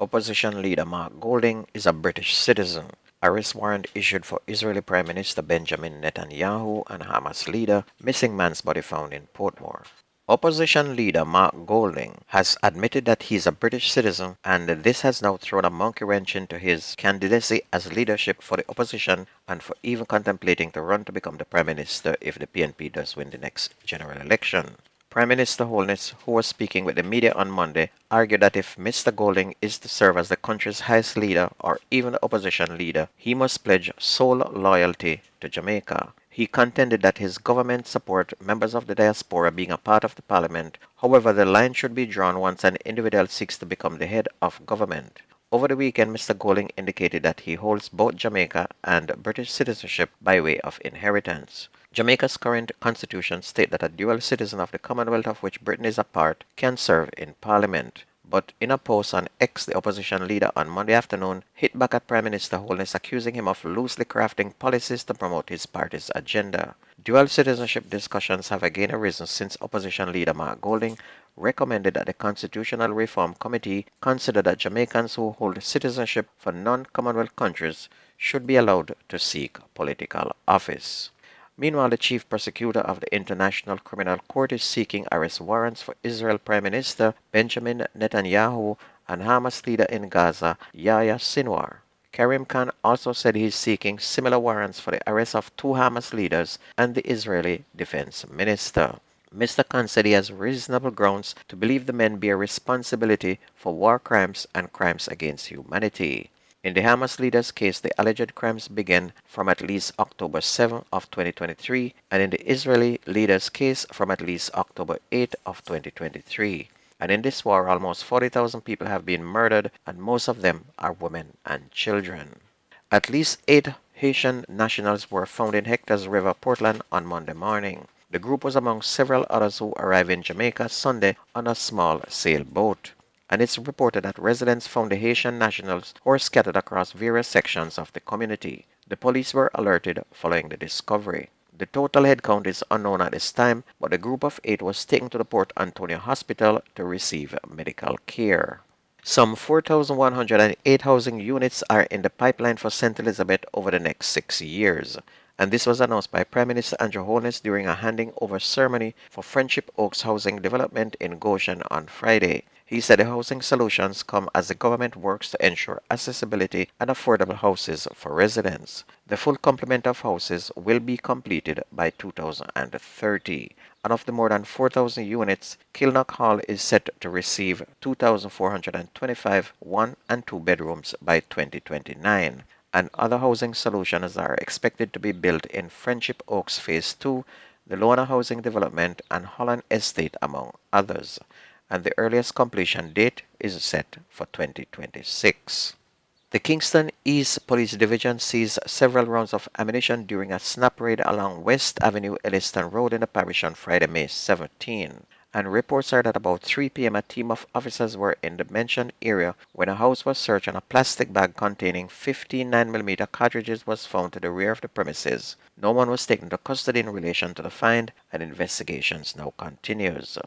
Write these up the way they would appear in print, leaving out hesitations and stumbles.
Opposition leader Mark Golding is a British citizen. Arrest warrant issued for Israeli Prime Minister Benjamin Netanyahu and Hamas leader, missing man's body found in Portmore. Opposition leader Mark Golding has admitted that he is a British citizen, and this has now thrown a monkey wrench into his candidacy as leadership for the opposition and for even contemplating to run to become the Prime Minister if the PNP does win the next general election. Prime Minister Holness, who was speaking with the media on Monday, argued that if Mr. Golding is to serve as the country's highest leader or even the opposition leader, he must pledge sole loyalty to Jamaica. He contended that his government support members of the diaspora being a part of the parliament. However, the line should be drawn once an individual seeks to become the head of government. Over the weekend, Mr. Golding indicated that he holds both Jamaica and British citizenship by way of inheritance. Jamaica's current constitution states that a dual citizen of the Commonwealth of which Britain is a part can serve in Parliament. But in a post on X, the opposition leader on Monday afternoon hit back at Prime Minister Holness, accusing him of loosely crafting policies to promote his party's agenda. Dual citizenship discussions have again arisen since opposition leader Mark Golding recommended that the Constitutional Reform Committee consider that Jamaicans who hold citizenship for non-Commonwealth countries should be allowed to seek political office. Meanwhile, the chief prosecutor of the International Criminal Court is seeking arrest warrants for Israel Prime Minister Benjamin Netanyahu and Hamas leader in Gaza, Yahya Sinwar. Karim Khan also said he is seeking similar warrants for the arrest of two Hamas leaders and the Israeli defense minister. Mr. Khan said he has reasonable grounds to believe the men bear responsibility for war crimes and crimes against humanity. In the Hamas leaders' case, the alleged crimes began from at least October 7 of 2023, and in the Israeli leaders' case from at least October 8 of 2023. And in this war, almost 40,000 people have been murdered, and most of them are women and children. At least 8 Haitian nationals were found in Hector's River, Portland on Monday morning. The group was among several others who arrived in Jamaica Sunday on a small sailboat, and it's reported that residents found the Haitian nationals who were scattered across various sections of the community. The police were alerted following the discovery. The total head count is unknown at this time, but a group of 8 was taken to the Port Antonio Hospital to receive medical care. Some 4,108 housing units are in the pipeline for St. Elizabeth over the next 6 years, and this was announced by Prime Minister Andrew Holness during a handing over ceremony for Friendship Oaks Housing Development in Goshen on Friday. He said the housing solutions come as the government works to ensure accessibility and affordable houses for residents. The full complement of houses will be completed by 2030. And of the more than 4,000 units, Kilnock Hall is set to receive 2,425 one- and two-bedrooms by 2029. And other housing solutions are expected to be built in Friendship Oaks Phase 2, the Lona Housing Development, and Holland Estate, among others. And the earliest completion date is set for 2026. The Kingston East Police Division seized several rounds of ammunition during a snap raid along West Avenue, Elliston Road in the parish on Friday, May 17. And reports are that about 3 p.m. a team of officers were in the mentioned area when a house was searched and a plastic bag containing 15 9mm cartridges was found to the rear of the premises. No one was taken to custody in relation to the find, and investigations now continues.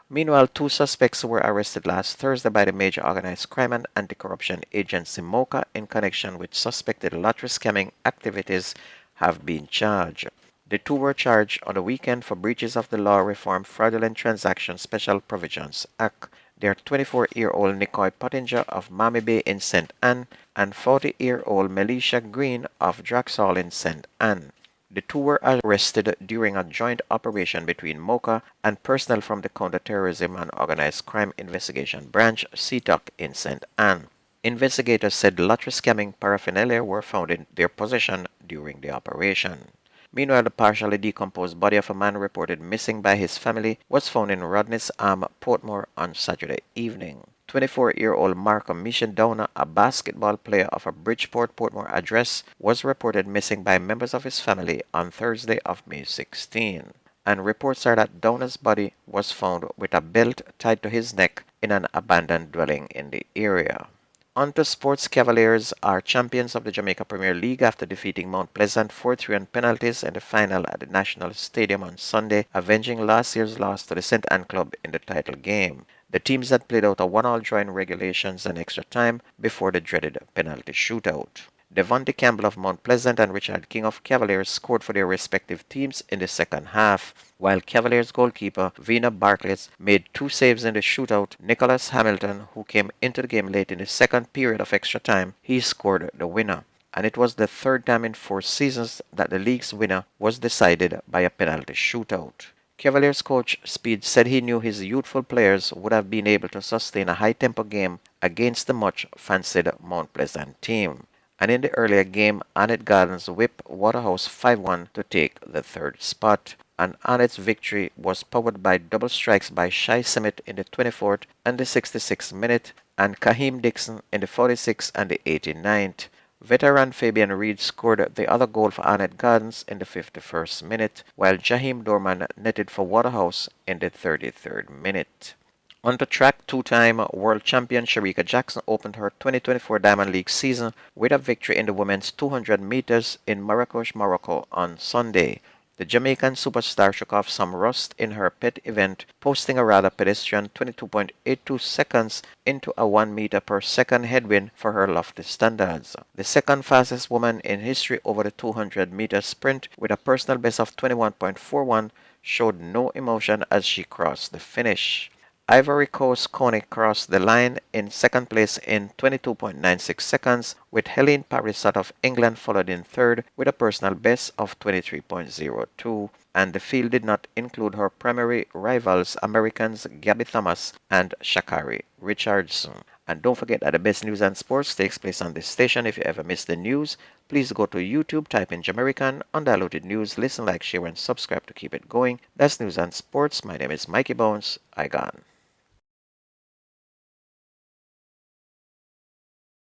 Meanwhile, 2 suspects were arrested last Thursday by the major organized crime and anti-corruption agency MOCA in connection with suspected lottery scamming activities have been charged. The 2 were charged on the weekend for breaches of the Law Reform Fraudulent Transaction Special Provisions Act. They are 24-year-old Nicoy Pottinger of Miami Bay in St. Anne and 40-year-old Melisha Green of Draxall in St. Anne. The 2 were arrested during a joint operation between MOCA and personnel from the Counterterrorism and Organized Crime Investigation Branch, CTOC, in St. Anne. Investigators said lottery scamming paraphernalia were found in their possession during the operation. Meanwhile, the partially decomposed body of a man reported missing by his family was found in Rodney's Arm, Portmore on Saturday evening. 24-year-old Markham Mission Downer, a basketball player of a Bridgeport, Portmore address, was reported missing by members of his family on Thursday of May 16. And reports are that Downer's body was found with a belt tied to his neck in an abandoned dwelling in the area. On to sports. Cavaliers are champions of the Jamaica Premier League after defeating Mount Pleasant 4-3 on penalties in the final at the National Stadium on Sunday, avenging last year's loss to the St. Anne Club in the title game. The teams had played out a 1-all draw in regulations and extra time before the dreaded penalty shootout. Devontae Campbell of Mount Pleasant and Richard King of Cavaliers scored for their respective teams in the second half, while Cavaliers goalkeeper Vina Barclays made 2 saves in the shootout. Nicholas Hamilton, who came into the game late in the second period of extra time, he scored the winner. And it was the third time in 4 seasons that the league's winner was decided by a penalty shootout. Cavaliers coach Speed said he knew his youthful players would have been able to sustain a high-tempo game against the much-fancied Mount Pleasant team. And in the earlier game, Annette Gardens whipped Waterhouse 5-1 to take the third spot. And Annette's victory was powered by double strikes by Shai Simmet in the 24th and the 66th minute, and Kaheem Dixon in the 46th and the 89th. Veteran Fabian Reed scored the other goal for Annette Gardens in the 51st minute, while Jaheim Dorman netted for Waterhouse in the 33rd minute. On the track, two-time world champion Shericka Jackson opened her 2024 Diamond League season with a victory in the women's 200 meters in Marrakesh, Morocco on Sunday. The Jamaican superstar shook off some rust in her pet event, posting a rather pedestrian 22.82 seconds into a 1 meter per second headwind for her lofty standards. The second fastest woman in history over the 200-meter sprint with a personal best of 21.41 showed no emotion as she crossed the finish. Ivory Coast Coney crossed the line in second place in 22.96 seconds, with Helene Parisot of England followed in third with a personal best of 23.02, and the field did not include her primary rivals, Americans Gabby Thomas and Sha'Carri Richardson. And don't forget that the best news and sports takes place on this station. If you ever miss the news, please go to YouTube, type in Jamerican Undiluted News, listen, like, share, and subscribe to keep it going. That's news and sports. My name is Mikey Bones. I gone.